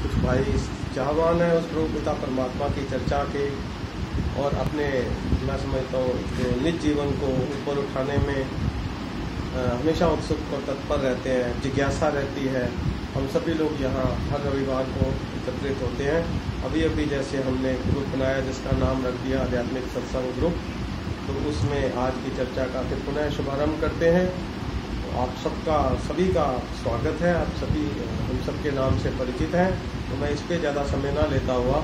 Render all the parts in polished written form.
कुछ भाई चाहवान है उस प्रभु पिता परमात्मा की चर्चा के और अपने, मैं समझता हूँ, जो निज जीवन को ऊपर उठाने में हमेशा उत्सुक और तत्पर रहते हैं, जिज्ञासा रहती है। हम सभी लोग यहाँ हर रविवार को एकत्रित होते हैं। अभी अभी जैसे हमने ग्रुप बनाया जिसका नाम रख दिया आध्यात्मिक सत्संग ग्रुप, तो उसमें आज की चर्चा का फिर पुनः शुभारंभ करते हैं। आप सबका, सभी का स्वागत है। आप सभी हम सबके नाम से परिचित हैं, तो मैं इस पर ज़्यादा समय ना लेता हुआ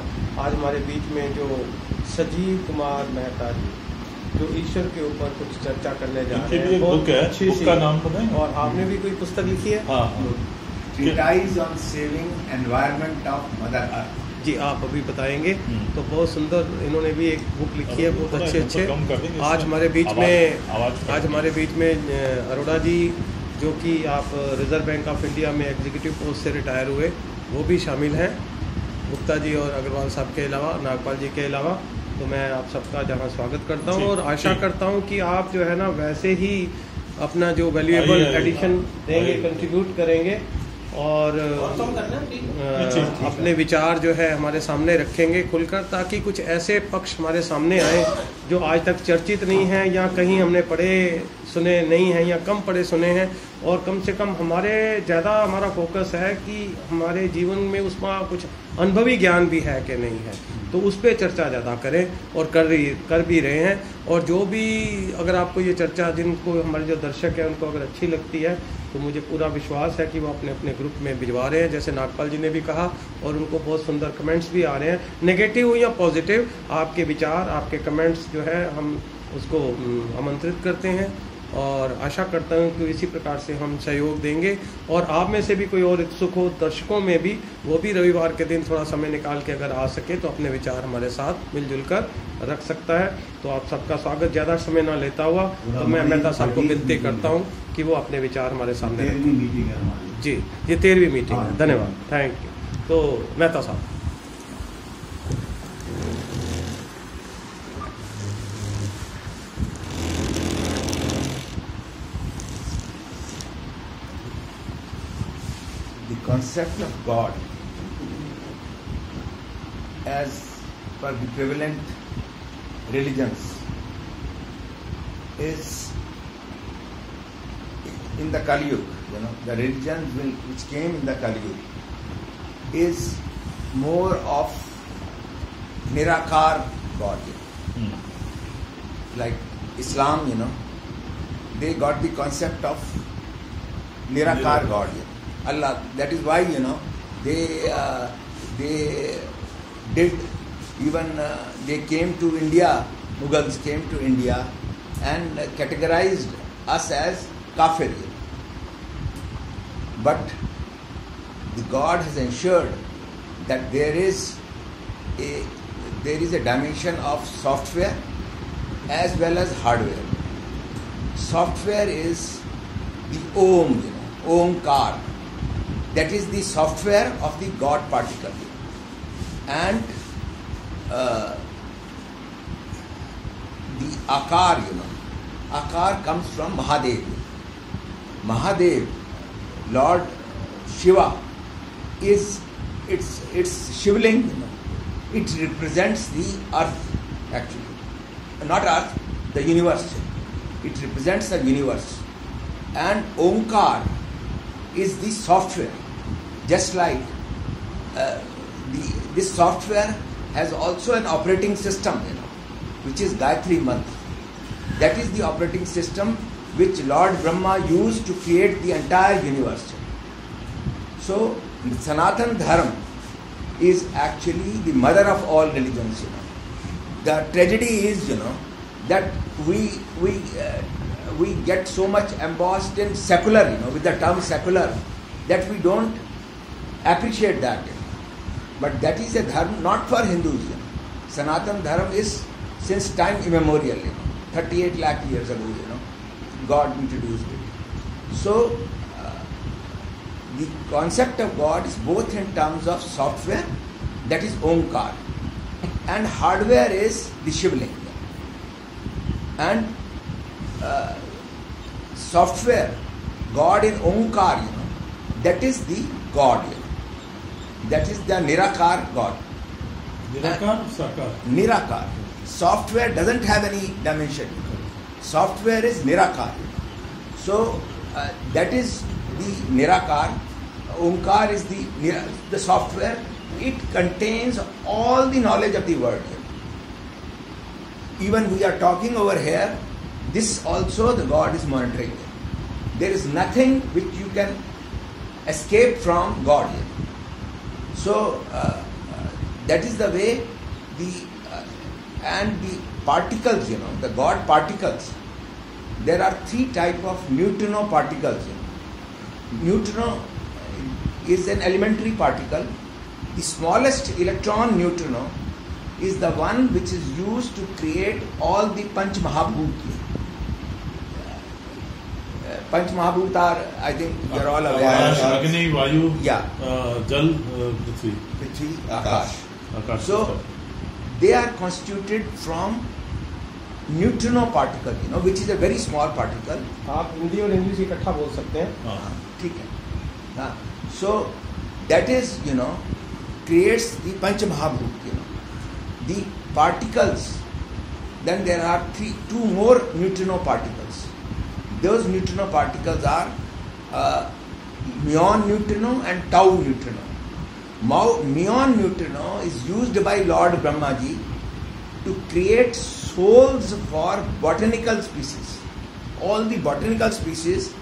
आज हमारे बीच में जो सजीव कुमार मेहता जी, जो ईश्वर के ऊपर कुछ चर्चा करने जा रहे हैं, बहुत अच्छी सी, नाम बताएं। और आपने भी कोई पुस्तक लिखी है? हाँ, treatise on saving environment of mother earth. जी, आप अभी बताएंगे। तो बहुत सुंदर इन्होंने भी एक बुक लिखी है, बहुत अच्छे। आज हमारे बीच में अरोड़ा जी, जो कि आप रिजर्व बैंक ऑफ इंडिया में एग्जीक्यूटिव पोस्ट से रिटायर हुए, वो भी शामिल हैं, गुप्ता जी और अग्रवाल साहब के अलावा, नागपाल जी के अलावा। तो मैं आप सबका जहाँ स्वागत करता हूँ और आशा करता हूँ कि आप जो है ना वैसे ही अपना जो वैल्यूएबल एडिशन देंगे, कंट्रीब्यूट करेंगे और अपने विचार जो है हमारे सामने रखेंगे खुलकर, ताकि कुछ ऐसे पक्ष हमारे सामने आए जो आज तक चर्चित नहीं हैं या कहीं हमने पढ़े सुने नहीं हैं या कम पढ़े सुने हैं, और कम से कम हमारा फोकस है कि हमारे जीवन में उसका कुछ अनुभवी ज्ञान भी है कि नहीं है, तो उस पर चर्चा ज़्यादा करें और कर भी रहे हैं। और जो भी, अगर आपको ये चर्चा, जिनको हमारे जो दर्शक हैं उनको अगर अच्छी लगती है, तो मुझे पूरा विश्वास है कि वो अपने अपने ग्रुप में भिजवा रहे हैं, जैसे नागपाल जी ने भी कहा, और उनको बहुत सुंदर कमेंट्स भी आ रहे हैं, नेगेटिव या पॉजिटिव। आपके विचार, आपके कमेंट्स जो है हम उसको आमंत्रित करते हैं और आशा करता हूँ कि इसी प्रकार से हम सहयोग देंगे। और आप में से भी कोई और इच्छुक हो, दर्शकों में भी, वो भी रविवार के दिन थोड़ा समय निकाल के अगर आ सके तो अपने विचार हमारे साथ मिलजुल कर रख सकता है। तो आप सबका स्वागत। ज़्यादा समय ना लेता हुआ तो मैं मेहता साहब को विनती करता हूँ कि वो अपने विचार हमारे सामने रखें। जी, ये 13वीं मीटिंग है। धन्यवाद, थैंक यू। तो मेहता साहब। Concept of God as per the prevalent religions is in the Kali Yuga, the religions which came in the Kali Yuga is more of Nirakar God. Like Islam, they got the concept of Nirakar God. Allah. That is why they did, even they came to India, Mughals came to India and categorized us as kafir. But the God has ensured that there is a dimension of software as well as hardware. Software is the Omkar. That is the software of the God particle, and the Akar, Akar comes from Mahadev. Mahadev, Lord Shiva, is it's Shivling. It represents the earth, actually, not earth, the universe. It represents the universe, and Omkar is the software. Just like this software has also an operating system, which is Gayatri Mantra. That is the operating system which Lord Brahma used to create the entire universe. So Sanatana Dharma is actually the mother of all religions. The tragedy is, that we get so much embossed in secular, with the term secular, that we don't appreciate that. But that is a dharma not for Hindus. Sanatana Dharma is since time immemorial, 38 lakh years ago, God introduced it. So the concept of God is both in terms of software, that is Omkar, and hardware is the Shivling. And software, God in Omkar, that is the God. That is the Nirakar God. Nirakar, Sakar. Nirakar. Software doesn't have any dimension. Software is Nirakar. So that is the Nirakar. Omkar is the software. It contains all the knowledge of the world. Even we are talking over here, this also the God is monitoring. There is nothing which you can escape from God. So that is the way and the particles, the God particles. There are 3 types of neutrino particles. Neutrino is an elementary particle. The smallest electron neutrino is the one which is used to create all the Panch Mahabhut. Panch Mahabhut are, I think you are all aware. Akash, Agni, Vayu, Yeah. Jal, Prithvi. Prithvi, Akash. Akash. So they are constituted from neutrino particle, which is a very small particle. आप हिंदी और English इकट्ठा बोल सकते हैं. हाँ. ठीक है. So that is, creates the Panch Mahabhut. The particles. Then there are 2 more neutrino particles. Those neutrino particles are muon neutrino and tau neutrino. Muon neutrino is used by Lord Brahmaji to create souls for botanical species. All the botanical species,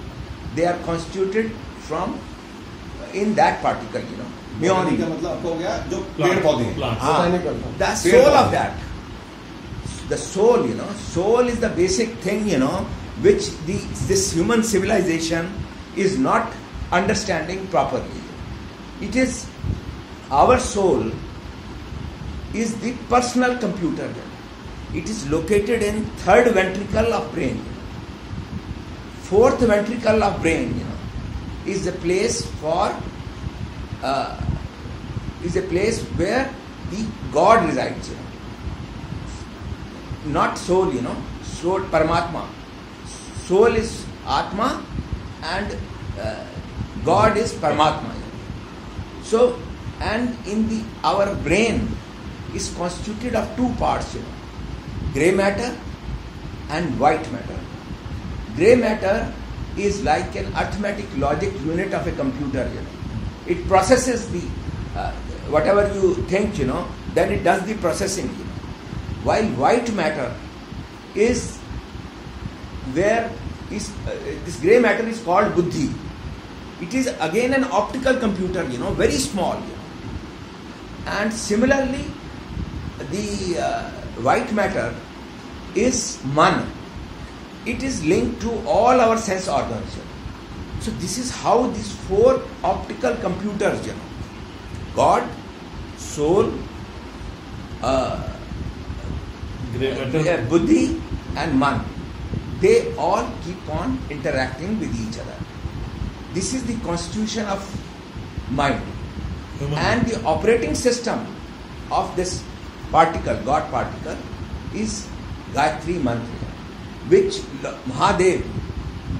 they are constituted from in that particle, muon. का मतलब आपको हो गया जो पेड़ पौधे हैं. Plants. The soul of that. The soul, soul is the basic thing, which this human civilization is not understanding properly. It is our soul is the personal computer. It is located in 3rd ventricle of brain. 4th ventricle of brain, is a place for is a place where the God resides. Not soul, soul Paramatma. Soul is Atma and God is Paramatma. So, and in our brain is constituted of 2 parts, grey matter and white matter. Grey matter is like an arithmetic logic unit of a computer. It processes the whatever you think, then it does the processing. While white matter is where is this grey matter is called buddhi. It is again an optical computer, very small. And similarly, the white matter is man. It is linked to all our sense organs. So this is how these 4 optical computers, God, soul, Grey matter. buddhi and man, they all keep on interacting with each other. This is the constitution of mind. And the operating system of this particle, God particle, is Gayatri Mantra, which Mahadev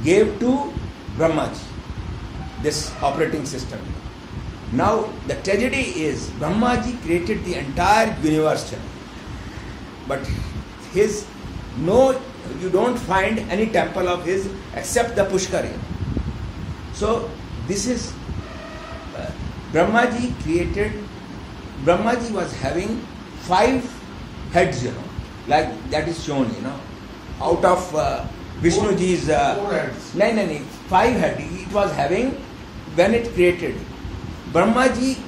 gave to Brahmaji, this operating system. Now, the tragedy is Brahmaji created the entire universe, but you don't find any temple of his except the Pushkar. So, this is Brahmaji was having 5 heads, like that is shown, out of Vishnuji's 4 heads. No, 5 heads it was having when it created. Brahmaji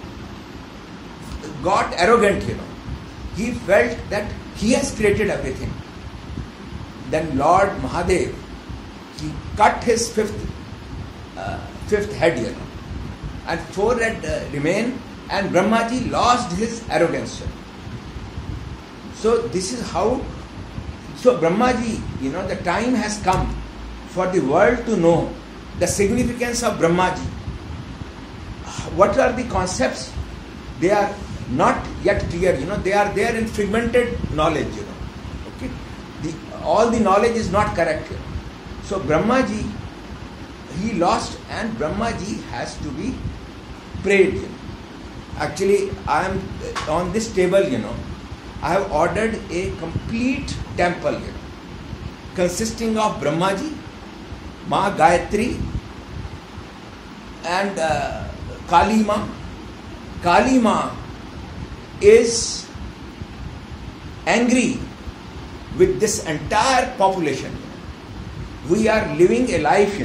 got arrogant, He felt that he has created everything. Then Lord Mahadev, he cut his 5th head, and 4 head remain, and Brahmaji lost his arrogance. So this is how. So Brahmaji, the time has come for the world to know the significance of Brahmaji. What are the concepts? They are not yet clear, they are there in fragmented knowledge, Okay, all the knowledge is not correct. So Brahmaji, he lost, and Brahmaji has to be prayed. Actually, I am on this table, I have ordered a complete temple, consisting of Brahmaji, Ma Gayatri, and Kali Ma. Kali Ma is angry with this entire population. We are living a life,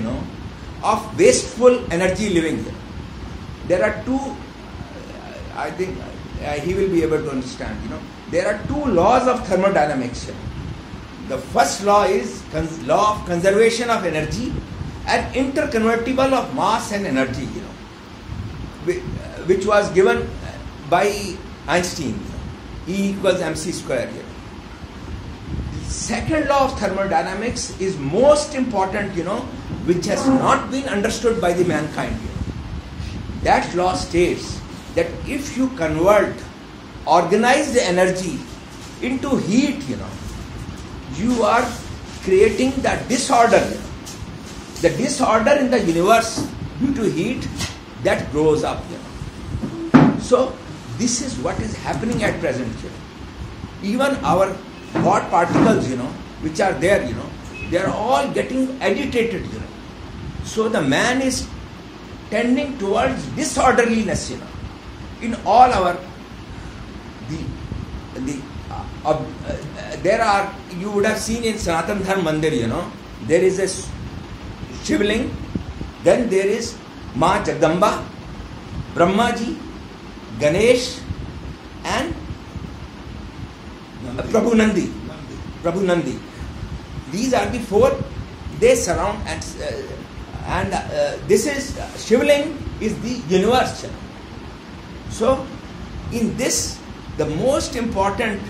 of wasteful energy living. There are two, I think he will be able to understand, there are two laws of thermodynamics. The first law is law of conservation of energy and interconvertible of mass and energy, which was given by Einstein, E equals mc square. Second law of thermodynamics is most important, which has not been understood by the mankind. That law states that if you convert organized energy into heat, you are creating the disorder. The disorder in the universe due to heat that grows up. So this is what is happening at present. Even our God particles, which are there, they are all getting agitated. So the man is tending towards disorderliness. In all our there are, you would have seen in Sanatan Dharma Mandir, there is a Shivling, then there is Ma Jagdamba, Brahmaji, Ganesh, and Prabhu Nandi. These are the four. They surround, and this is Shivling is the universe. So, in this, the most important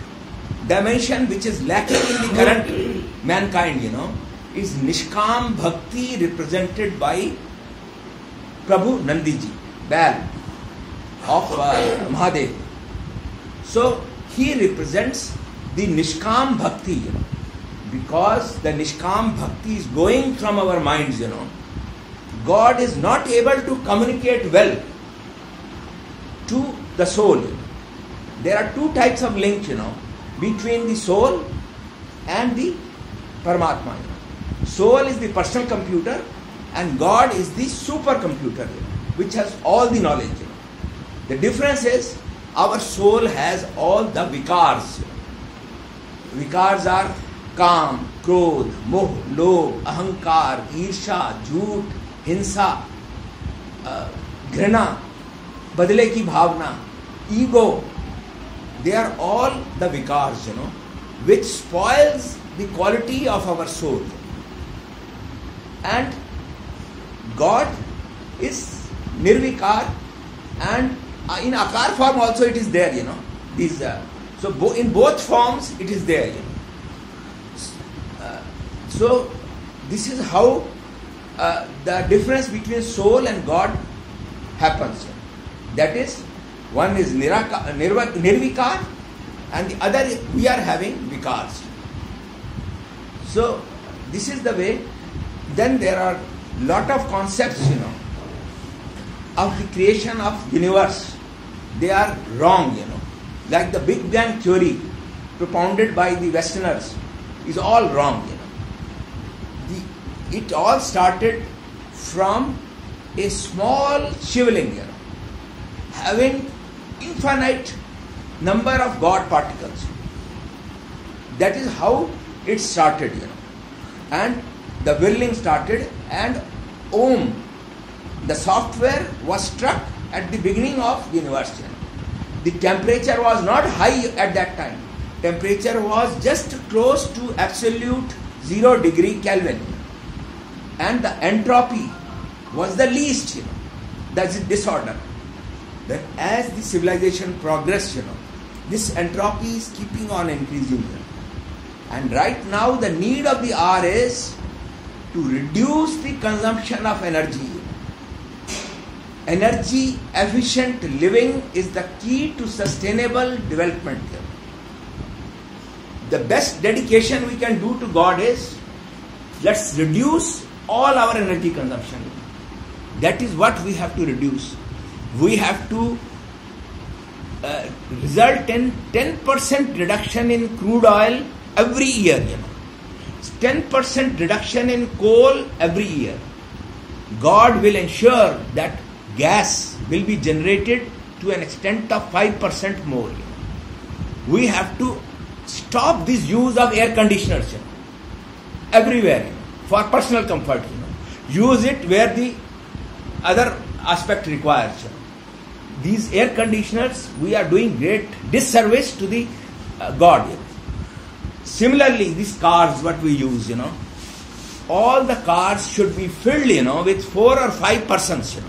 dimension which is lacking in the current mankind, is Nishkam Bhakti, represented by Prabhu Nandiji, Bal of Mahadev. So he represents the Nishkam Bhakti, because the Nishkam Bhakti is going from our minds, God is not able to communicate well to the soul. There are two types of link, between the soul and the Paramatma. Soul is the personal computer and God is the supercomputer, which has all the knowledge. The difference is our soul has all the vikars. Vikars are काम, क्रोध, मोह, लोभ, अहंकार, ईर्षा, झूठ, हिंसा, घृणा, बदले की भावना, ego. They are all the vikars, which spoils the quality of our soul. And God is nirvikar, and in akar form also it is there, These so in both forms it is there. So this is how the difference between soul and God happens. That is, one is nirvikar and the other we are having vikars. So this is the way. Then there are lot of concepts, of the creation of universe. They are wrong, Like the Big Bang theory propounded by the Westerners is all wrong, It all started from a small shivling, having infinite number of God particles. That is how it started, And the whirling started, and Om, the software, was struck at the beginning of the universe. The temperature was not high at that time. Temperature was just close to absolute 0 degree Kelvin. And the entropy was the least, That's the disorder. Then as the civilization progressed, this entropy is keeping on increasing. And right now the need of the hour is to reduce the consumption of energy. Energy efficient living is the key to sustainable development. The best dedication we can do to God is, let's reduce all our energy consumption. That is what we have to reduce. We have to result in 10% reduction in crude oil every year, 10% reduction in coal every year. God will ensure that gas will be generated to an extent of 5% more. We have to stop this use of air conditioners everywhere for personal comfort. Use it where the other aspect requires. These air conditioners, we are doing great disservice to the God. Similarly, these cars, what we use, all the cars should be filled, with 4 or 5 persons,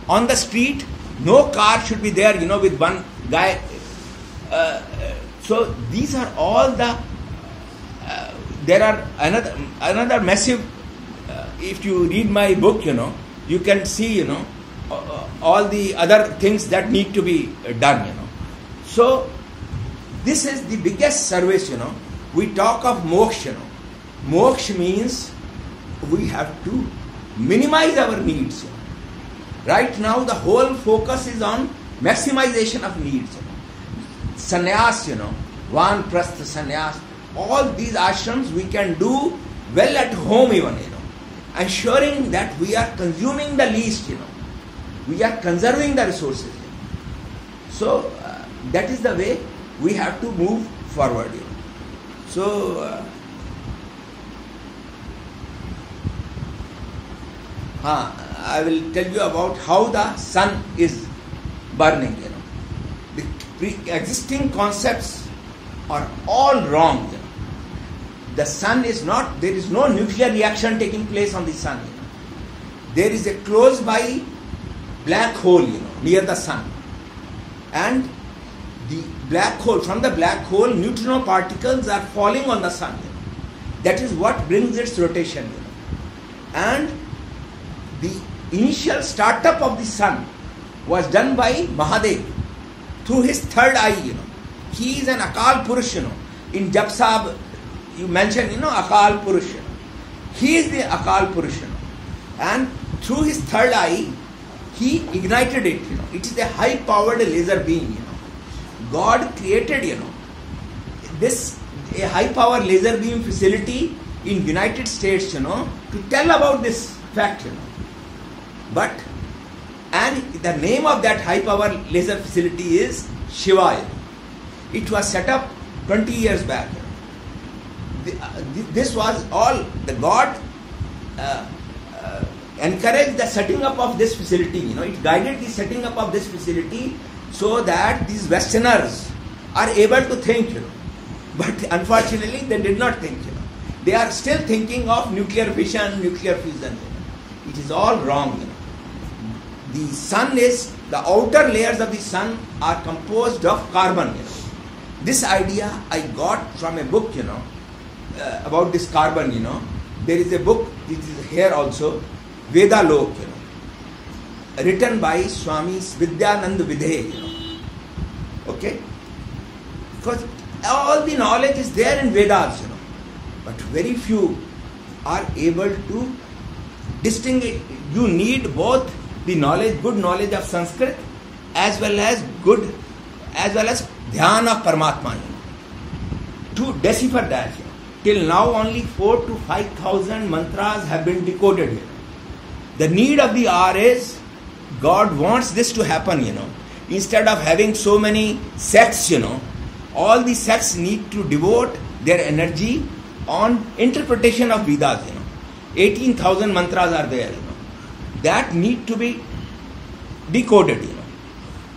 On the street, no car should be there, with one guy. So these are all the. There are another massive. If you read my book, you can see, all the other things that need to be done, So this is the biggest service, We talk of moksha, Moksha means we have to minimize our needs. Right now, the whole focus is on maximization of needs. Sannyas, Vanprastha sannyas, all these ashrams we can do well at home even, ensuring that we are consuming the least, we are conserving the resources. So, that is the way we have to move forward. So, I will tell you about how the sun is burning. The pre-existing concepts are all wrong. The sun is not, there is no nuclear reaction taking place on the sun. There is a close by black hole, near the sun. And the black hole, from the black hole, neutrino particles are falling on the sun. That is what brings its rotation. And the initial startup of the sun was done by Mahadev through his third eye. He is an Akal Purush. In Japsab, you mentioned, Akal Purush. He is the Akal Purush. And through his third eye, he ignited it. It is a high-powered laser beam. God created, this a high-power laser beam facility in United States, to tell about this fact, But, and the name of that high-power laser facility is Shiva. It was set up 20 years back. This was all, the God encouraged the setting up of this facility, it guided the setting up of this facility so that these Westerners are able to think, But unfortunately, they did not think, They are still thinking of nuclear fission, nuclear fusion. It is all wrong, The sun is, the outer layers of the sun are composed of carbon, This idea I got from a book, about this carbon, There is a book, which is here also, Veda Lok, written by Swami Vidyanand Vidhe, Okay? Because all the knowledge is there in Vedas, but very few are able to distinguish. You need both the knowledge, good knowledge of Sanskrit, as well as Dhyana of Paramatma, to decipher that. Till now only 4,000 to 5,000 mantras have been decoded here. The need of the hour is, God wants this to happen, Instead of having so many sects, all the sects need to devote their energy on interpretation of Vedas, 18,000 mantras are there, That need to be decoded,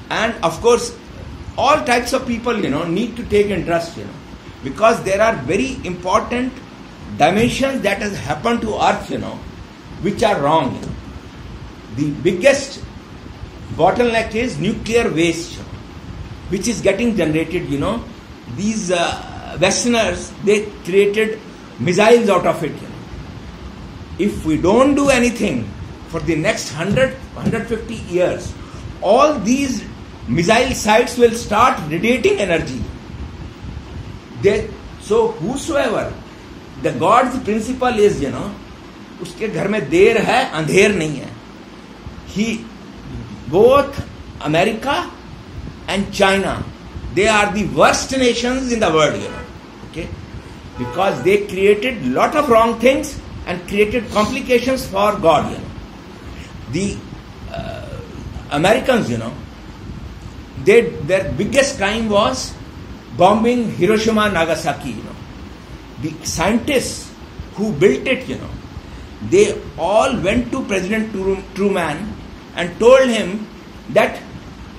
And of course, all types of people, need to take interest, Because there are very important dimensions that has happened to earth, which are wrong, The biggest bottleneck is nuclear waste, which is getting generated, These Westerners, they created missiles out of it, If we don't do anything for the next 100, 150 years, all these missile sites will start radiating energy. So whosoever, the God's principle is, उसके घर में देर है, अंधेर नहीं है. Both America and China, they are the worst nations in the world, okay, because they created lot of wrong things and created complications for God, The Americans, their biggest crime was bombing Hiroshima, Nagasaki, The scientists who built it, they all went to President Truman and told him that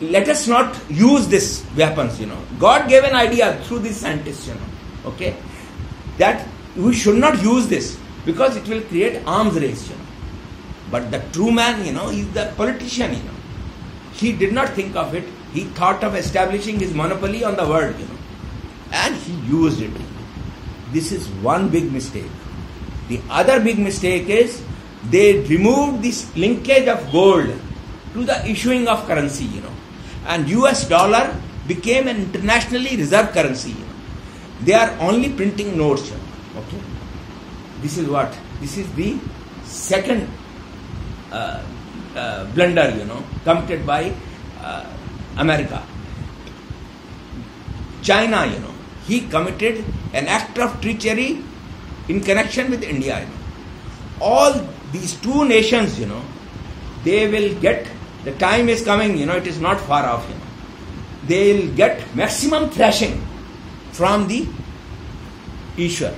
let us not use these weapons, God gave an idea through these scientists, okay, that we should not use this because it will create arms race, But the Truman, is the politician, He did not think of it. He thought of establishing his monopoly on the world, and he used it. This is one big mistake. The other big mistake is they removed this linkage of gold to the issuing of currency, and US dollar became an internationally reserved currency. They are only printing notes, okay. This is what? This is the second blunder, committed by America. China, he committed an act of treachery in connection with India. All these two nations, they will get, the time is coming, it is not far off, they will get maximum thrashing from the Ishwar.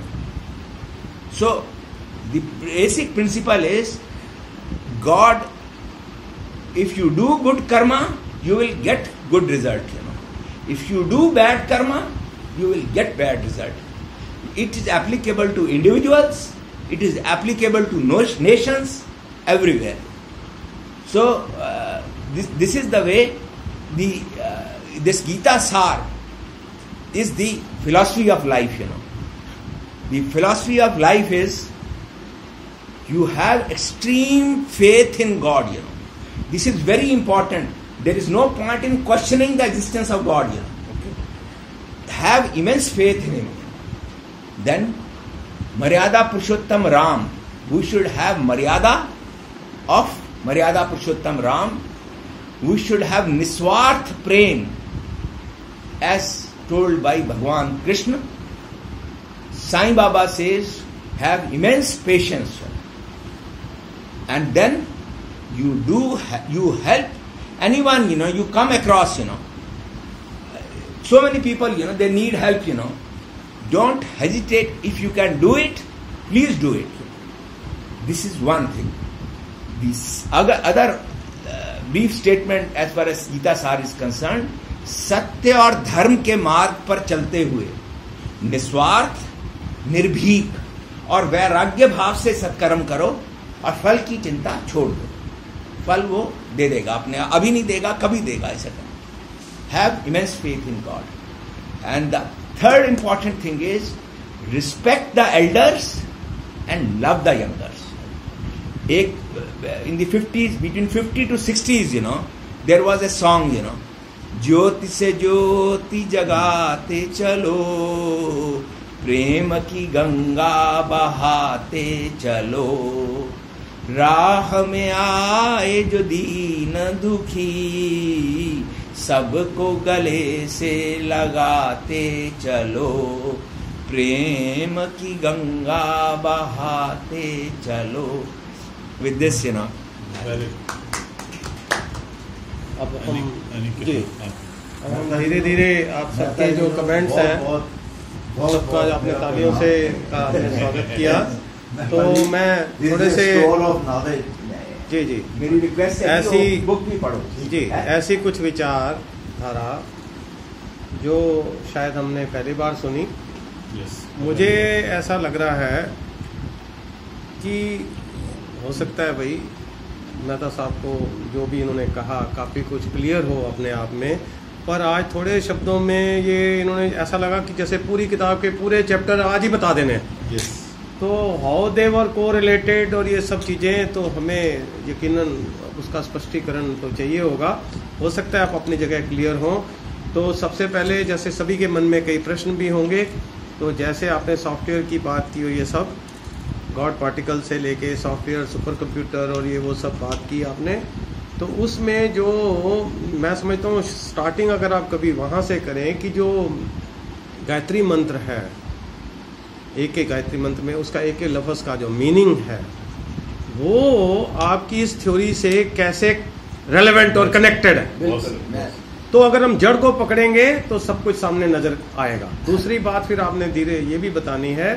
So, the basic principle is, God, if you do good karma, you will get good result, If you do bad karma, you will get bad result. It is applicable to individuals, it is applicable to nations, everywhere. So, this is the way this Gita Sar is the philosophy of life, The philosophy of life is, you have extreme faith in God, This is very important. There is no point in questioning the existence of God, Okay? Have immense faith in Him. Then, Maryada Purushottam Ram. We should have Maryada of Maryada Purushottam Ram. We should have Niswarth Prem, as told by Bhagwan Krishna. Sai Baba says, have immense patience. And then, you help anyone, you come across, so many people, they need help, Don't hesitate. If you can do it, please do it. This is one thing. This other brief statement as far as Gita Sar is concerned, सत्य और धर्म के मार्ग पर चलते हुए निस्वार्थ, निर्भीक और वैराग्य भाव से सत्कर्म करो और फल की चिंता छोड़ दो. फल वो दे देगा अपने, अभी नहीं देगा, कभी देगा. ऐसा have immense faith in God. And the third important thing is respect the elders and love the youngers. In the 50s, between 50 to 60s, there was a song, ज्योति से ज्योति जगाते चलो, प्रेम की गंगा बहाते चलो, राह में आए जो दीन दुखी, सबको गले से लगाते चलो, प्रेम की गंगा बहाते चलो. With this, अब हम जी धीरे धीरे आप सबके जो कमेंट्स हैं सबका आपने तालियों से आपने स्वागत किया. तो मैं थोड़े से जी जी मेरी रिक्वेस्ट है ऐसी बुक भी पढ़ो जी, ऐसी कुछ विचारधारा जो शायद हमने पहली बार सुनी. मुझे ऐसा लग रहा है कि हो सकता है भाई मेहता साहब को जो भी इन्होंने कहा काफ़ी कुछ क्लियर हो अपने आप में, पर आज थोड़े शब्दों में ये इन्होंने ऐसा लगा कि जैसे पूरी किताब के पूरे चैप्टर आज ही बता देने. तो हाउ दे वर को रिलेटेड और ये सब चीज़ें, तो हमें यकीनन उसका स्पष्टीकरण तो चाहिए होगा. हो सकता है आप अपनी जगह क्लियर हों. तो सबसे पहले जैसे सभी के मन में कई प्रश्न भी होंगे, तो जैसे आपने सॉफ्टवेयर की बात की और ये सब गॉड पार्टिकल से लेके सॉफ्टवेयर सुपर कंप्यूटर और ये वो सब बात की आपने, तो उसमें जो मैं समझता हूँ स्टार्टिंग अगर आप कभी वहाँ से करें कि जो गायत्री मंत्र है, एक गायत्री मंत्र में उसका एक लफ्ज़ का जो मीनिंग है वो आपकी इस थ्योरी से कैसे रेलेवेंट और कनेक्टेड है। तो अगर हम जड़ को पकड़ेंगे तो सब कुछ सामने नजर आएगा। दूसरी बात फिर आपने धीरे ये भी बतानी है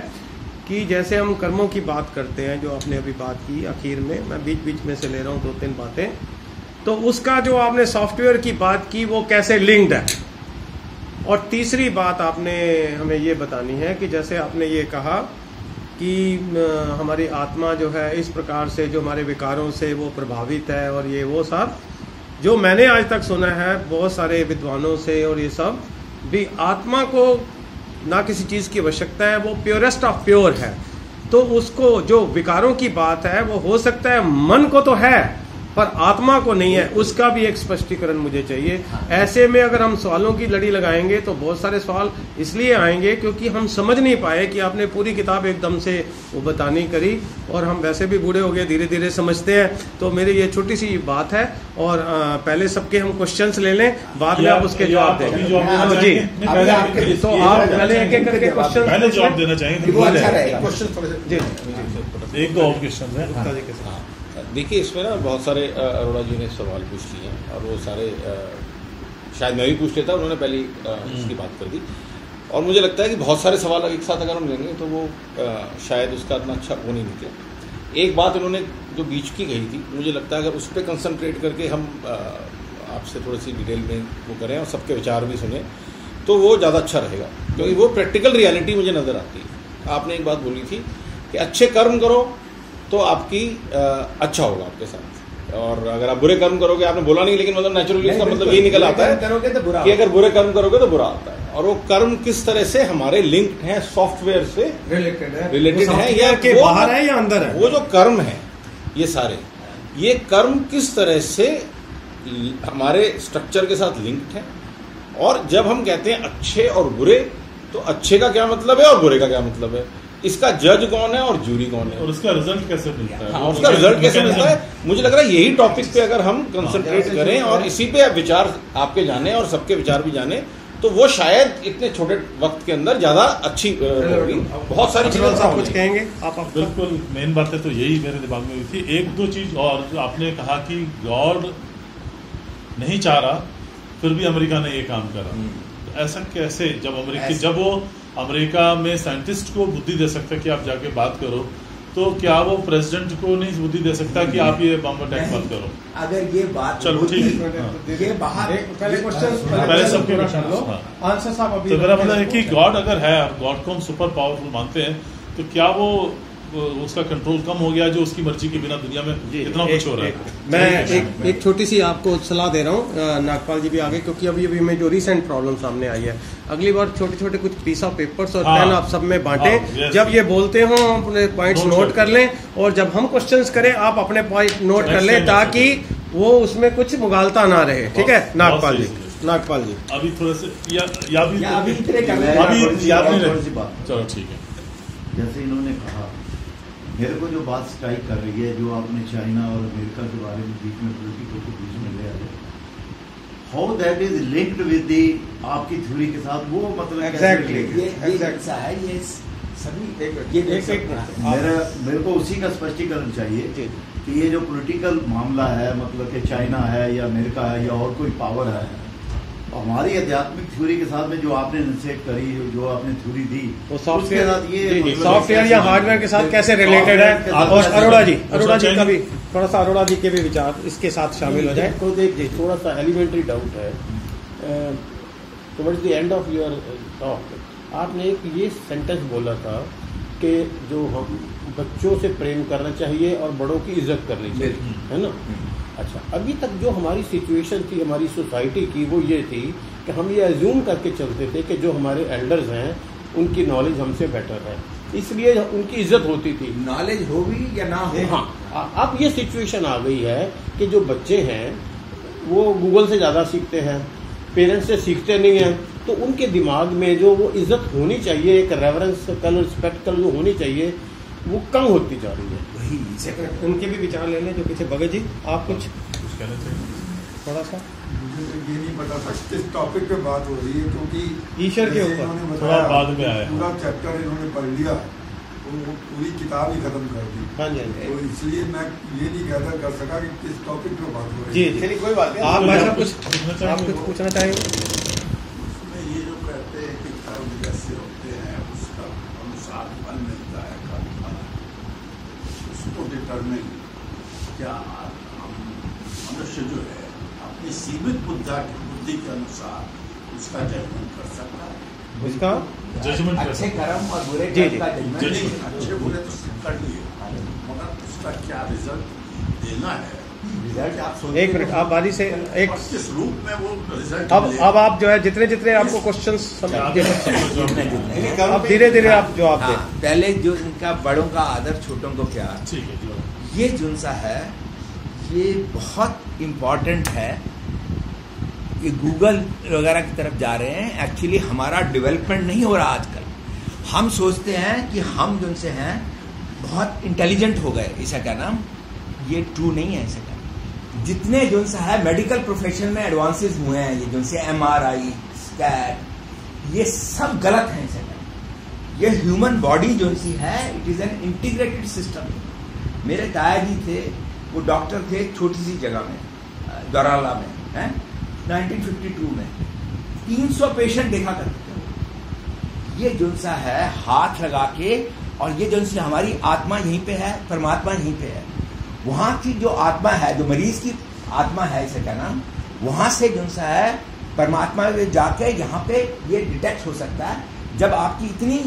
कि जैसे हम कर्मों की बात करते हैं, जो आपने अभी बात की आखिर में, मैं बीच बीच में से ले रहा हूँ 2-3 बातें, तो उसका जो आपने सॉफ्टवेयर की बात की वो कैसे लिंक्ड है। और तीसरी बात आपने हमें ये बतानी है कि जैसे आपने ये कहा कि हमारी आत्मा जो है इस प्रकार से जो हमारे विकारों से वो प्रभावित है, और ये वो सब जो मैंने आज तक सुना है बहुत सारे विद्वानों से, और ये सब भी आत्मा को ना किसी चीज़ की आवश्यकता है, वो प्योरेस्ट ऑफ प्योर है। तो उसको जो विकारों की बात है वो हो सकता है मन को तो है पर आत्मा को नहीं है, उसका भी एक स्पष्टीकरण मुझे चाहिए। ऐसे में अगर हम सवालों की लड़ी लगाएंगे तो बहुत सारे सवाल इसलिए आएंगे क्योंकि हम समझ नहीं पाए कि आपने पूरी किताब एकदम से वो बतानी करी, और हम वैसे भी बूढ़े हो गए, धीरे धीरे समझते हैं। तो मेरी ये छोटी सी बात है, और पहले सबके हम क्वेश्चंस ले लें, बाद में आप उसके जवाब दें। जी, तो आप पहले एक एक करके क्वेश्चन जवाब देना चाहेंगे। एक दो और क्वेश्चन है। देखिए, इसमें ना बहुत सारे अरोड़ा जी ने सवाल पूछ लिए हैं, और वो सारे शायद मैं भी पूछ लेता, उन्होंने पहले इसकी बात कर दी। और मुझे लगता है कि बहुत सारे सवाल एक साथ अगर हम लेंगे तो वो शायद उसका इतना अच्छा वो नहीं निकले। एक बात उन्होंने जो बीच की कही थी, मुझे लगता है अगर उस पर कंसंट्रेट करके हम आपसे थोड़ी सी डिटेल में वो करें और सबके विचार भी सुने तो वो ज़्यादा अच्छा रहेगा, क्योंकि वो प्रैक्टिकल रियलिटी मुझे नज़र आती है। आपने एक बात बोली थी कि अच्छे कर्म करो तो आपकी अच्छा होगा आपके साथ, और अगर आप बुरे कर्म करोगे, आपने बोला नहीं लेकिन मतलब नेचुरली इसका मतलब यही निकल आता है कि अगर बुरे कर्म करोगे तो बुरा आता है। और वो कर्म किस तरह से हमारे लिंक्ड हैं, सॉफ्टवेयर से रिलेटेड है, या के बाहर है या अंदर है। वो जो कर्म है ये सारे, ये कर्म किस तरह से हमारे स्ट्रक्चर के साथ लिंक्ड है। और जब हम कहते हैं अच्छे और बुरे, तो अच्छे का क्या मतलब है और बुरे का क्या मतलब है, इसका जज कौन है और जूरी कौन है, और उसका रिजल्ट कैसे मिलता है। हाँ, उसका रिजल्ट कैसे मिलता है। मुझे लग रहा है यही टॉपिक पे अगर हम कंसंट्रेट करें और इसी पे विचार आपके जाने और सबके विचार भी जाने, तो वो शायद इतने छोटे वक्त के अंदर ज्यादा अच्छी होगी। बहुत सारी चीजें आप कुछ कहेंगे आप बिल्कुल मेन बातें तो यही मेरे दिमाग में हुई थी। एक दो चीज और जो आपने कहा कि गॉड नहीं चाह रहा फिर भी अमेरिका ने ये काम करा, तो ऐसा कैसे, जब वो अमेरिका में साइंटिस्ट को बुद्धि दे सकता है कि आप जाके बात करो, तो क्या वो प्रेसिडेंट को नहीं बुद्धि दे सकता कि आप ये बम अटैक मत करो। अगर ये बात चलो ठीक है, ये बाहर पहले क्वेश्चन पहले सबके क्वेश्चन लो आंसर साहब अभी। तो मेरा मतलब है कि गॉड अगर है, गॉड को हम सुपर पावरफुल मानते हैं, तो क्या वो उसका कंट्रोल कम हो गया जो उसकी मर्जी के बिना दुनिया में इतना कुछ हो रहा है। मैं एक छोटी सी आपको सलाह दे रहा हूँ, नागपाल जी भी आगे, क्योंकि अभी में जो रिसेंट प्रॉब्लम सामने आई है, अगली बार छोटे छोटे कुछ पीस ऑफ पेपर्स और पेन आप सब में बांटें। जब ये बोलते हो अपने पॉइंट्स नोट कर लें, और जब हम क्वेश्चंस करें आप अपने पॉइंट नोट कर लें, ताकि वो उसमें कुछ मुगालता ना रहे। ठीक है नागपाल जी। अभी थोड़ा से याद नहीं, चलो ठीक है। जैसे इन्होंने कहा, मेरे को जो बात स्ट्राइक कर रही है, जो आपने चाइना और अमेरिका के बारे में बीच में पॉलिटिकल को बीच में ले आए, how that is linked with the आपकी थ्योरी के साथ, वो मतलब एग्जैक्टली मेरे को उसी का स्पष्टीकरण चाहिए कि ये जो पॉलिटिकल मामला है, मतलब कि चाइना है या अमेरिका है या और कोई पावर है, हमारी आध्यात्मिक थ्योरी के साथ में जो आपने निषेध करी, जो आपने थ्योरी दी, वो सॉफ्टवेयर या हार्डवेयर के साथ कैसे रिलेटेड है। और अरोड़ा जी का भी थोड़ा सा, अरोड़ा जी के भी विचार इसके साथ शामिल हो जाए। तो देखिए, थोड़ा सा एलिमेंट्री डाउट है। Towards the end of your talk आपने एक ये सेंटेंस बोला था कि जो हम बच्चों से प्रेम करना चाहिए और बड़ों की इज्जत करनी चाहिए, है ना। अच्छा, अभी तक जो हमारी सिचुएशन थी हमारी सोसाइटी की, वो ये थी कि हम ये अज्यूम करके चलते थे कि जो हमारे एल्डर्स हैं उनकी नॉलेज हमसे बेटर है, इसलिए उनकी इज्जत होती थी। नॉलेज हो भी या ना हो, हाँ, अब ये सिचुएशन आ गई है कि जो बच्चे हैं वो गूगल से ज़्यादा सीखते हैं, पेरेंट्स से सीखते नहीं हैं, तो उनके दिमाग में जो वो इज्जत होनी चाहिए, एक रेवरेंस कल, रिस्पेक्ट कल जो होनी चाहिए, वो कम होती जा रही है। उनके भी विचार ले लें जो पीछे। भगत जी आप कुछ कहना चाहिए थोड़ा सा मुझे तो ये नहीं पता था किस टॉपिक पे बात हो रही है, क्योंकि ईश्वर के जैसे ऊपर इन्होंने थोड़ा बताया, बाद में आया। पूरा चैप्टर इन्होंने पढ़ लिया, वो पूरी किताब ही खत्म कर दी। हाँ जी, हाँ जी। तो इसलिए मैं ये नहीं कहता कर सका कि किस टॉपिक पे बात हो रही जी है। जी चलिए कोई बात नहीं। आप भाई साहब कुछ पूछना कुछ आप चाहेंगे? कुछ पूछना चाहेंगे? उसमें ये जो कहते हैं कि कर्म जैसे होते हैं उसका अनुसार फल मिलता है कर्म का, उसको डिटरमिन क्या हम मनुष्य जो है अपनी सीमित बुद्धि के अनुसार उसका जजमेंट कर सकता है। उसका जजमेंट कर अच्छे कर्म और बुरे जी, कर्म जी। का जजमेंट जी, नहीं। अच्छे बुरे तो कर लिए, मगर उसका क्या रिजल्ट देना है, रिजल्ट आप सोचते एक मिनट, आप बारी से एक और किस रूप में वो रिजल्ट अब आप जो है जितने जितने आपको क्वेश्चन अब धीरे धीरे आप जवाब हाँ, दें। पहले जो इनका बड़ों का आदर छोटों को प्यार, ठीक है जी। ये जो सा है ये बहुत इम्पोर्टेंट है। ये गूगल वगैरह की तरफ जा रहे हैं, एक्चुअली हमारा डेवलपमेंट नहीं हो रहा आजकल। हम सोचते हैं कि हम जो से हैं बहुत इंटेलिजेंट हो गए, ऐसा क्या नाम, ये ट्रू नहीं है। ऐसा क्या जितने जो सा है मेडिकल प्रोफेशन में एडवांसेस हुए हैं, ये जो से MRI स्कैन, ये सब गलत है। ऐसा क्या ये ह्यूमन बॉडी जो सी है it is an integrated system. मेरे ताया जी थे, वो डॉक्टर थे छोटी सी जगह में, दौराला में, है 1952 में 300 पेशेंट देखा करते थे। ये जो सा है हाथ लगा के, और ये जो सी हमारी आत्मा यहीं पे है, परमात्मा यहीं पे है। वहां की जो आत्मा है, जो मरीज की आत्मा है, इसे क्या नाम, वहां से जो सा है परमात्मा में जाके यहाँ पे ये डिटेक्ट हो सकता है। जब आपकी इतनी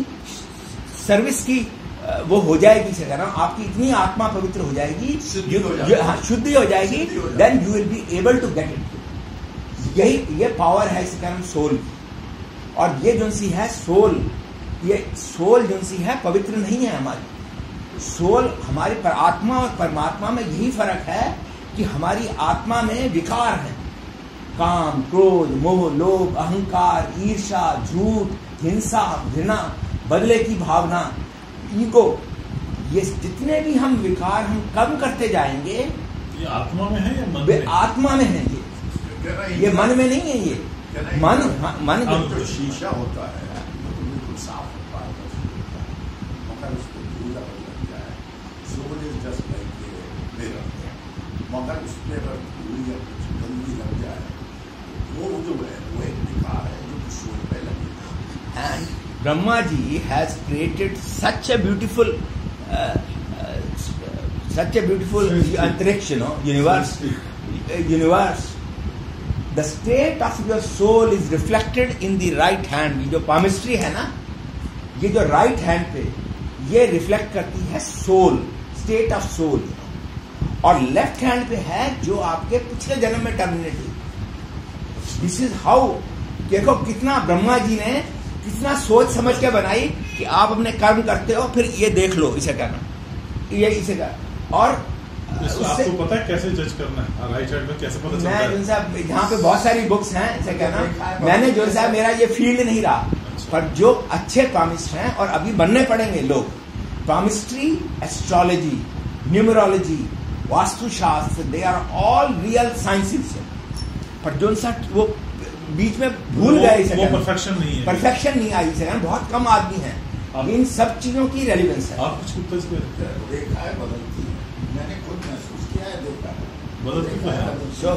सर्विस की वो हो जाएगी, इसे क्या नाम, आपकी इतनी आत्मा पवित्र हो जाएगी, शुद्धि हो जाएगी। शुद्धि हो जाएगी, then you will be able to get it. यही ये पावर है इसे कारण सोल की। और ये जो सी है सोल, ये सोल जो सी है पवित्र नहीं है हमारी। सोल हमारी पर आत्मा और परमात्मा में यही फर्क है कि हमारी आत्मा में विकार है, काम, क्रोध, मोह, लोभ, अहंकार, ईर्ष्या, झूठ, हिंसा, घृणा, बदले की भावना, ईगो। ये जितने भी हम विकार हम कम करते जाएंगे, ये आत्मा में है या मन वे में? आत्मा में है। ये मन में नहीं है। ये मन, मन जो शीशा होता है वो बिल्कुल साफ होता है, मगर उसको धूल लग जाए, soul is just like a mirror, मगर उसमें अगर धूल या कुछ गंदगी लग जाए, वो जो है वो एक विकार है जो सोल पे लगेगा। And Brahma ji has created such a beautiful antariksha, universe. The state of your soul is reflected in the right hand. ये जो palmistry है ना, ये जो right hand पे ये reflect करती है soul, state of soul, और left hand पे है जो आपके पिछले जन्म में terminate हुई। This is how, देखो कितना ब्रह्मा जी ने कितना सोच समझ के बनाई कि आप अपने कर्म करते हो, फिर ये देख लो इसे करना, ये इसे कर। और आपको पता है कैसे जज करना है राइट हैंड में, कैसे पता चलता मैं है? जो साहब यहाँ पे बहुत सारी बुक्स हैं, इसे कहना, मैंने जो साहब मेरा ये फील्ड नहीं रहा, पर जो अच्छे पामिस्ट हैं और अभी बनने पड़ेंगे लोग, पामिस्ट्री, एस्ट्रोलॉजी, न्यूमरोलॉजी, वास्तुशास्त्र, they are all real sciences. पर जो सा वो बीच में भूल गए, इसे वो परफेक्शन नहीं है, परफेक्शन नहीं आई, इसे बहुत कम आदमी हैं। इन सब चीजों की रेलिवेंस है। आप कुछ उत्तर से देखा है बदलती है, मैंने खुद महसूस किया है, देखा है बदलती तो है। So,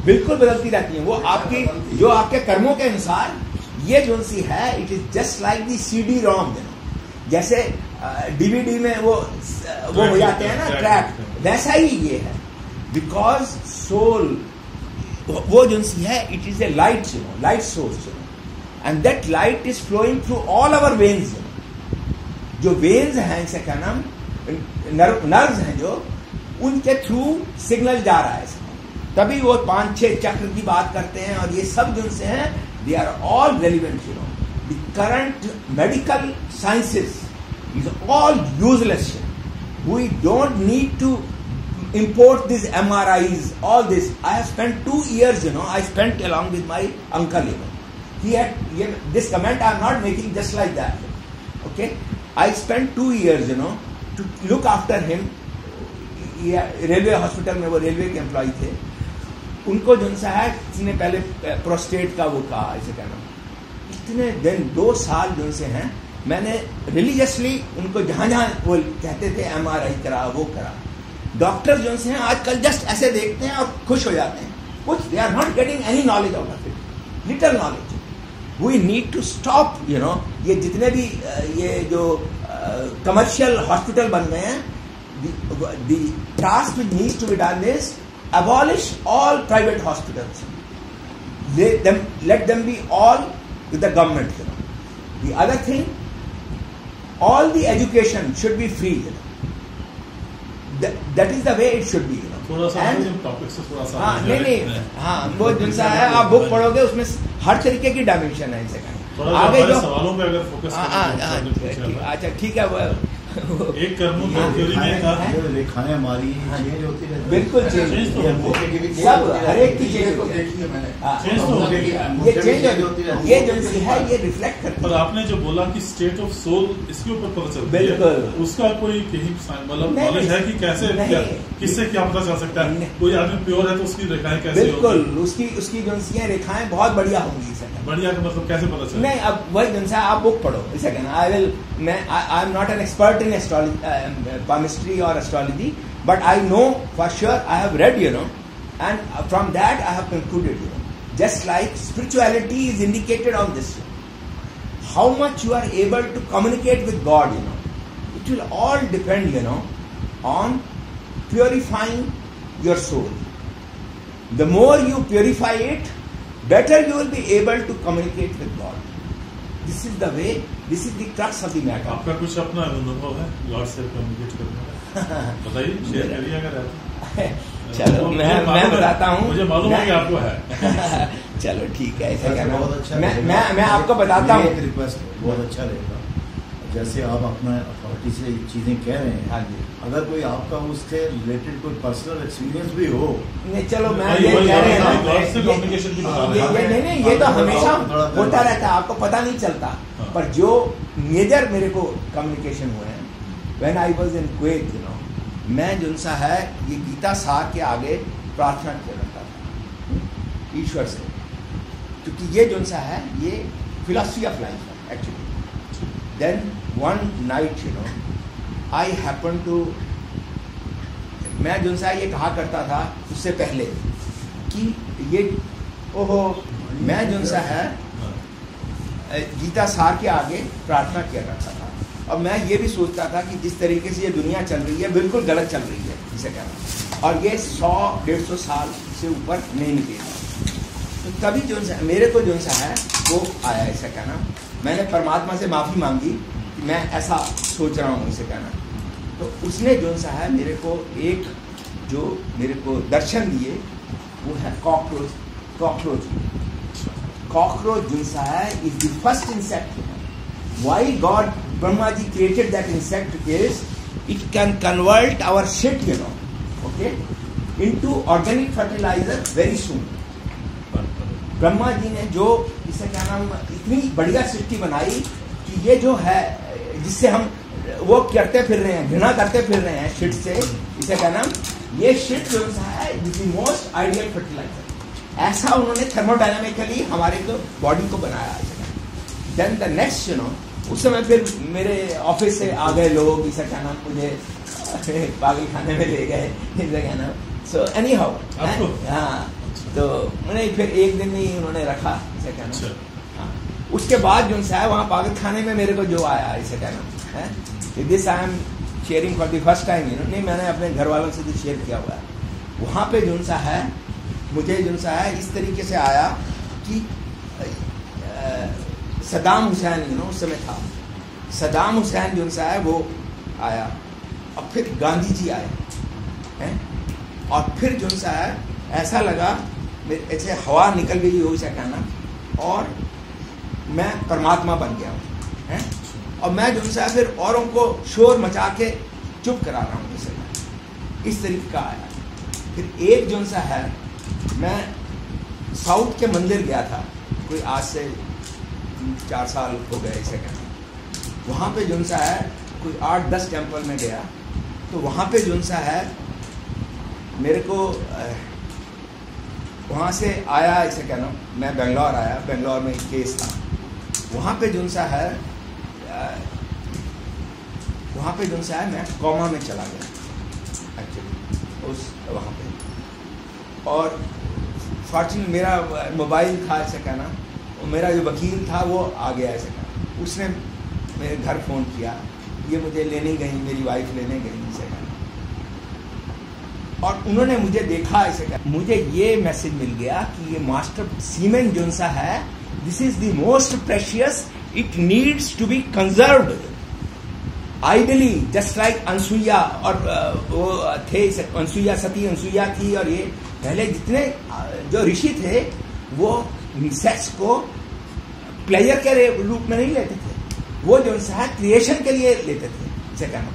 बिल्कुल बदलती रहती है वो आपकी, जो आपके कर्मों के अनुसार। ये जो सी है it is just like the CD-ROM, जैसे DVD में वो हो जाते हैं ना ट्रैक, वैसा ही ये है। बिकॉज सोल वो जो सी है it is a light, light source, and that light is flowing through all our veins. जो वेन्स हैं, इसे क्या नाम, नर्व्स हैं, जो उनके थ्रू सिग्नल जा रहा है, तभी वो 5-6 चक्र की बात करते हैं। और ये सब जो से हैं they are all relevant. The current medical sciences is all useless. We don't need to import these MRIs, all this. I have spent 2 years, I spent along with my uncle, He had, this comment I am not making just like that. Okay? I spent 2 years, to look after him. Railway hospital में, वो railway के employ थे। उनको जो सा है किसी ने पहले प्रोस्टेट का वो कहा, ऐसे कहना, इतने दिन 2 साल जो से हैं, मैंने रिलीजियसली उनको जहां जहां वो कहते थे MRI करा, वो करा, डॉक्टर जो से हैं आजकल जस्ट ऐसे देखते हैं और खुश हो जाते हैं, कुछ they are not getting any knowledge out of it, little knowledge. We need to stop, you know, ये जितने भी ये जो कमर्शियल हॉस्पिटल बन गए हैं, the task which needs to be done is abolish all private hospitals. Let them be all with the government. You know. The other thing, all the education should be free. You know. That is the way it should be. You know. थोड़ा सा topic से थोड़ा सा नहीं, हाँ, वो जैसा है, आप बुक पढ़ोगे उसमें हर तरीके की डायमेंशन है इसे आगे जो सवालों पे अगर फोकस अच्छा ठीक है। एक कर्मों थ्योरी में था, रेखाएं हमारी चेंज होती रहती है, बिल्कुल चेंज, सब हर एक की चेंज होती है, ये चेंज होती है, ये जो है ये रिफ्लेक्ट करती है। पर आपने जो बोला कि स्टेट ऑफ सोल, इसके ऊपर पता चलता है, बिल्कुल, उसका कोई मतलब नॉलेज है कि कैसे किससे क्या पता चल सकता है? कोई आदमी प्योर है तो उसकी रेखाएं कैसे? बिल्कुल, उसकी जो रेखाएं बहुत बढ़िया होंगी। बढ़िया का मतलब कैसे पता चले? नहीं, अब वही जन सा आप बुक पढ़ो, इसे कहना, I am not an expert in palmistry or astrology, but I know for sure, I have read, you know, and from that I have concluded, you know, just like spirituality is indicated on this, how much you are able to communicate with God, you know, it will all depend, you know, on purifying your soul. The more you purify it, better you will be able to communicate with God. This is the way, this is the crux of the matter. आपका कुछ अपना अनुभव है God से communicate करने का? बताइए, share करिए अगर चलो मैं बताता हूँ, मुझे मालूम है कि आपको है। चलो ठीक है, ऐसा कहना, बहुत अच्छा, मैं आपको बताता हूँ। एक रिक्वेस्ट बहुत अच्छा रहेगा, जैसे आप अपना अथॉरिटी से चीजें कह रहे हैं, हाँ जी, अगर कोई आपका उससे रिलेटेड कोई पर्सनल एक्सपीरियंस भी हो, नहीं चलो मैं ये कह रहे हैं, नहीं, ये तो हमेशा होता रहता है, आपको पता नहीं चलता, पर जो मेजर मेरे को कम्युनिकेशन हुए हैं, when I was in Kuwait, you know, मैं जो सा है ये गीता सार के आगे प्रार्थना किया करता था ईश्वर से, क्योंकि ये जो सा है ये फिलॉसफी ऑफ लाइफ है actually. Then one night, you know, I happened to, मैं जो सा ये कहा करता था उससे पहले कि ये ओहो, मैं जो सा है गीता सार के आगे प्रार्थना किया करता था, और मैं ये भी सोचता था कि जिस तरीके से ये दुनिया चल रही है बिल्कुल गलत चल रही है इसे कहना, और ये 100-150 साल से ऊपर नहीं निकलेगा। तो तभी जो सा मेरे को जो सा है वो आया इसे कहना, मैंने परमात्मा से माफ़ी मांगी कि मैं ऐसा सोच रहा हूँ इसे कहना, तो उसने जो सा है मेरे को एक जो मेरे को दर्शन दिए वो है कॉकरोच जो सा है is the first insect. Why god Brahma ji created that insect is it can convert our shit, you know, okay, into organic fertiliser very soon. Brahma ji ने जो इसे क्या नाम इतनी बढ़िया सृष्टि बनाई कि ये जो है जिससे हम वो करते फिर रहे हैं, घृणा करते फिर रहे हैं शिट से, इसे क्या नाम, ये शिट जो है is the most ideal fertiliser. ऐसा उन्होंने थर्मोडायनामिकली हमारे को बॉडी को बनाया। Then the next, you know, उस समय फिर मेरे ऑफिस से आ गए लोग, इसे क्या नाम, मुझे पागल खाने में ले गए, इसे क्या नाम, सो एनी हाउ, हाँ, तो मैंने फिर एक दिन ही उन्होंने रखा इसे कहना। हाँ, उसके बाद जो है वहाँ पागल खाने में मेरे को जो आया इसे कहना है, this I am sharing for the first time, you know, नहीं मैंने अपने घर वालों से तो शेयर किया हुआ है। वहाँ पे जो सा है मुझे जो सा है इस तरीके से आया कि सद्दाम हुसैन, यू नो, उस समय था सद्दाम हुसैन जो सा है वो आया, और फिर गांधी जी आए हैं, और फिर जो सा है ऐसा लगा ऐसे हवा निकल गई हो इसे कहना, और मैं परमात्मा बन गया हूँ, हैं, और मैं जो सा फिर औरों को शोर मचा के चुप करा रहा हूँ इसे, इस तरीके का आया। फिर एक जो सा है मैं साउथ के मंदिर गया था, कोई आज से 4 साल हो गए इसे कहना, वहाँ पे जो सा है कोई 8-10 टेम्पल में गया, तो वहाँ पे जो सा है मेरे को वहाँ से आया, ऐसे कहना, मैं बेंगलोर आया, बेंगलोर में एक केस था, वहाँ पे जो सा है मैं कोमा में चला गया एक्चुअली उस वहाँ पे। और फॉर्चुनेट मेरा मोबाइल था, ऐसे कहना, मेरा जो वकील था वो आ गया, ऐसे कहना, उसने मेरे घर फ़ोन किया, ये मुझे लेने गई, मेरी वाइफ लेने गई, ऐसे कहना, और उन्होंने मुझे देखा, ऐसे कहना, मुझे ये मैसेज मिल गया कि ये मास्टर सीमेन जो सा है, this is the most precious, it needs to be conserved ideally, just like Anasuya, और वो थे अनसुईया, सती अनसुईया थी, और ये पहले जितने जो ऋषि थे वो सेक्स को प्लेजर के रूप में नहीं लेते थे, वो जो है क्रिएशन के लिए लेते थे, इसे कहना,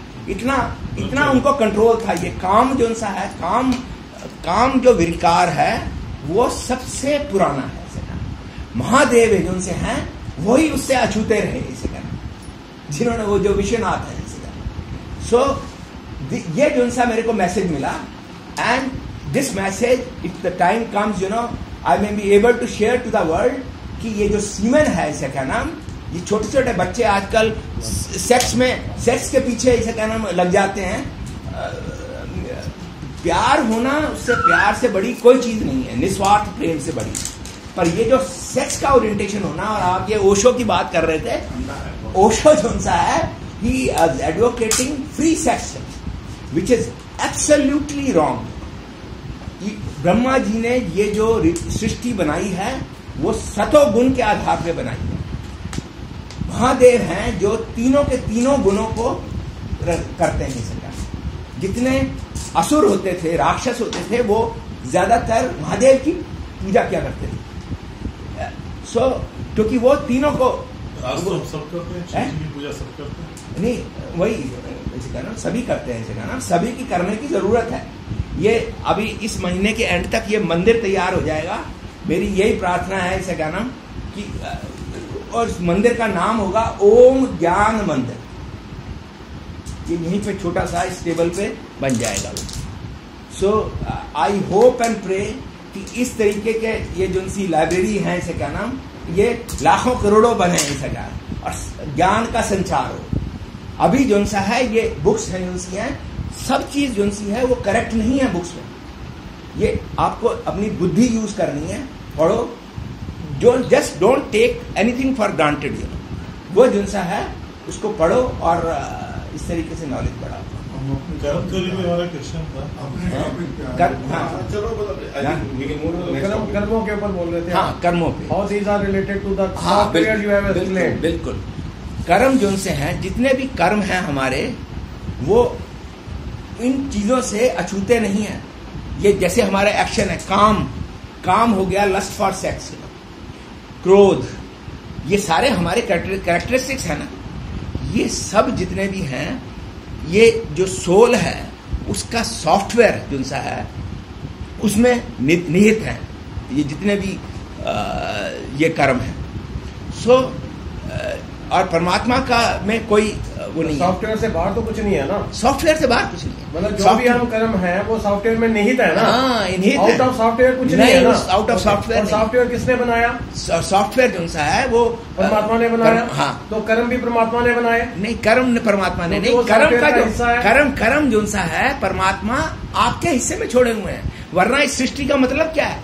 इतना उनको कंट्रोल था। ये काम जो सा है, काम जो विकार है वो सबसे पुराना है, इसे कहना। महादेव जो से हैं वही उससे अछूते रहे, इसे कहना, जिन्होंने वो जो विश्वनाथ है, इसे कहना। सो ये जो सा मेरे को मैसेज मिला, and this message, if the time comes, I may be able to share to the world कि ये जो सीमेन है, इसे कहना, ये छोटे छोटे बच्चे आजकल सेक्स के पीछे, इसे कहना, लग जाते हैं। प्यार होना, उससे प्यार से बड़ी कोई चीज नहीं है, निस्वार्थ प्रेम से बड़ी। पर ये जो सेक्स का ओरिएंटेशन होना, और आप ये ओशो की बात कर रहे थे, ओशो जो सा है, he is advocating free sex, which is absolutely wrong. Brahma ji ने ये जो सृष्टि बनाई है वो सतो गुण के आधार पे बनाई है। महादेव हैं जो तीनों के तीनों गुणों को करते हैं, इसे जितने असुर होते थे, राक्षस होते थे, वो ज्यादातर महादेव की पूजा किया करते थे। सो क्योंकि वो तीनों को सब करते हैं, शिव जी की पूजा सब करते हैं, नहीं वही इसे कहना, सभी करते हैं, इसे कहना, सभी की करने की जरूरत है। ये अभी इस महीने के एंड तक ये मंदिर तैयार हो जाएगा, मेरी यही प्रार्थना है, इसे कहना, कि और इस मंदिर का नाम होगा ओम ज्ञान मंदिर। ये यहीं पे छोटा सा इस टेबल पे बन जाएगा। सो आई होप एंड प्रे कि इस तरीके के ये जो सी लाइब्रेरी है, इसे क्या नाम, ये लाखों करोड़ों बने, इसे क्या, और ज्ञान का संचार हो। अभी जो सा है ये बुक्स हैं, जो सी हैं, सब चीज जो सी है वो करेक्ट नहीं है बुक्स में। ये आपको अपनी बुद्धि यूज करनी है, पढ़ो, just don't take anything for granted. वो जो सा है उसको पढ़ो और इस तरीके से नॉलेज बढ़ाओ। कर्म थ्योरी में हमारा क्वेश्चन था, कर्मों के ऊपर बोल रहे थे। हाँ, कर्मों पे, how these are related to the software you have explained. बिल्कुल, कर्म जो से हैं, जितने भी कर्म हैं हमारे, वो इन चीजों से अछूते नहीं है। ये जैसे हमारे एक्शन है, काम हो गया, लस्ट फॉर सेक्स, क्रोध, ये सारे हमारे कैरेक्टरिस्टिक्स है ना। ये सब जितने भी हैं, ये जो सोल है उसका सॉफ्टवेयर जो सा है उसमें निहित है ये जितने भी ये कर्म है। सो और परमात्मा का में कोई वो नहीं है। सॉफ्टवेयर से बाहर तो कुछ नहीं है ना। सॉफ्टवेयर से बाहर कुछ नहीं है, मतलब जो भी हम कर्म है वो सॉफ्टवेयर में निहित है ना। हाँ, निहित है। आउट ऑफ सॉफ्टवेयर कुछ नहीं है ना। Out of software. सॉफ्टवेयर किसने बनाया? सॉफ्टवेयर जो सा है वो परमात्मा ने बनाया। हाँ, तो कर्म भी परमात्मा ने बनाए? नहीं, कर्म ने परमात्मा ने नहीं। कर्म का जो कर्म जो सा है परमात्मा आपके हिस्से में छोड़े हुए हैं। वरना इस सृष्टि का मतलब क्या है?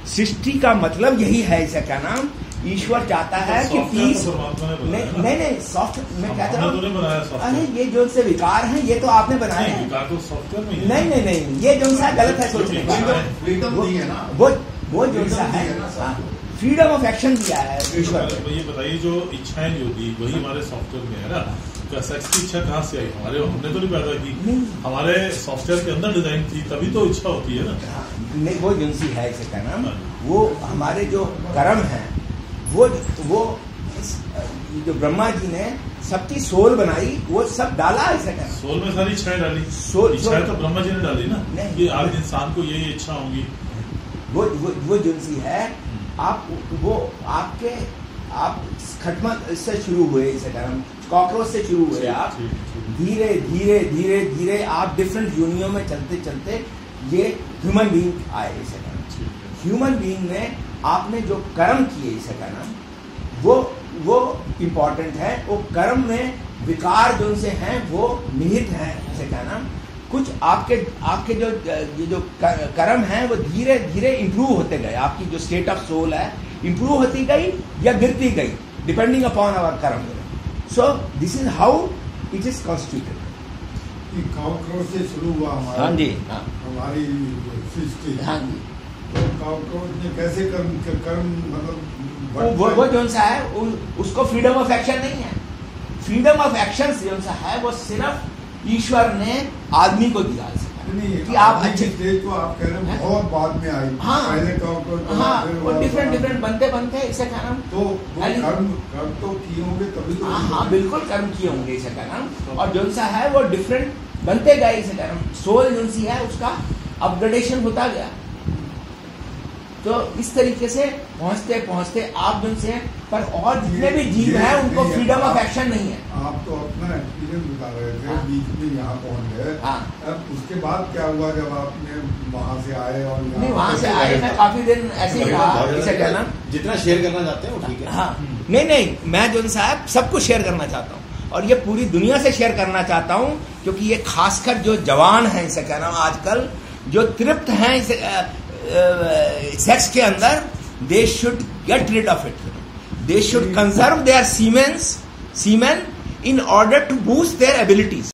सृष्टि का मतलब यही है, इसका क्या नाम, ईश्वर चाहता है कि फीस नहीं सॉफ्ट मैं कहता हूँ, अरे ये जो से विकार हैं ये तो आपने बनाए हैं। नहीं, ये जो सा गलत है सोचने का। वो जो सा है फ्रीडम ऑफ एक्शन दिया है ईश्वर। ये बताइए, जो इच्छाएं जो थी वही हमारे सॉफ्टवेयर में है ना। क्या सेक्स की इच्छा कहाँ से आई? हमने तो नहीं पैदा की, हमारे सॉफ्टवेयर के अंदर डिजाइन थी, तभी तो इच्छा होती है ना। नहीं, वो जिनसी है इसे क्या नाम, वो हमारे जो कर्म है वो जो ब्रह्मा जी ने सबकी सोल बनाई, वो सब डाला इसे क्या सोल में सारी इच्छाएं डाली। इच्छाएं तो ब्रह्मा जी ने डाली ना, कि आज इंसान को ये इच्छा होगी। वो जिनसी है आप, वो आपके आप खटमल से शुरू हुए, इसे क्या नाम, कॉकरोच से शुरू हुए। आप धीरे धीरे धीरे धीरे आप डिफरेंट यूनियों में चलते चलते ये ह्यूमन बीइंग आए। इसे ह्यूमन बीइंग में आपने जो कर्म किए, इसे कहना वो इम्पोर्टेंट है। वो कर्म में विकार जो उनसे हैं वो निहित हैं, इसे कहना। कुछ आपके जो कर्म हैं वो धीरे धीरे इम्प्रूव होते गए। आपकी जो स्टेट ऑफ सोल है इम्प्रूव होती गई या गिरती गई, depending upon our karma. So this is how it is constituted. Cockroach से शुरू हुआ हमारा, हाँ जी, हाँ, हमारी सृष्टि। हाँ जी। तो काउक्रोच ने कैसे कर्म मतलब वो जो सा है उसको फ्रीडम ऑफ एक्शन नहीं है। फ्रीडम ऑफ एक्शन जो सा है वो सिर्फ ईश्वर ने आदमी को दिया नहीं, कि आप अच्छे स्टेज को आप कह रहे हैं बहुत बाद में आई। हाँ, पहले काउक्रोच, हाँ, वो डिफरेंट बनते इसे कहना। तो कर्म तो किए होंगे तभी तो। हाँ, बिल्कुल कर्म किए होंगे इसे कहना। और जो सा है वो डिफरेंट बनते गए इसे कहना। सोल जो सी है उसका अपग्रेडेशन होता गया। तो इस तरीके से पहुंचते पहुंचते आप जो से पर और जितने भी जीव हैं उनको फ्रीडम ऑफ एक्शन नहीं है। आप तो अपना एक्सपीरियंस बता रहे थे, हाँ, बीच में यहाँ पहुंच गए। हाँ, अब उसके बाद क्या हुआ जब आपने वहाँ से आए? और नहीं, वहाँ से आए मैं काफी दिन ऐसे ही रहा, इसे कहना। जितना शेयर करना चाहते हैं वो ठीक है। हाँ, नहीं, मैं जो साहब सब कुछ शेयर करना चाहता हूँ और ये पूरी दुनिया से शेयर करना चाहता हूँ, क्योंकि ये खासकर जो जवान हैं इसे कहना आजकल जो तृप्त हैं इसे सेक्स के अंदर, they should get rid of it. They should conserve their semen in order to boost their abilities.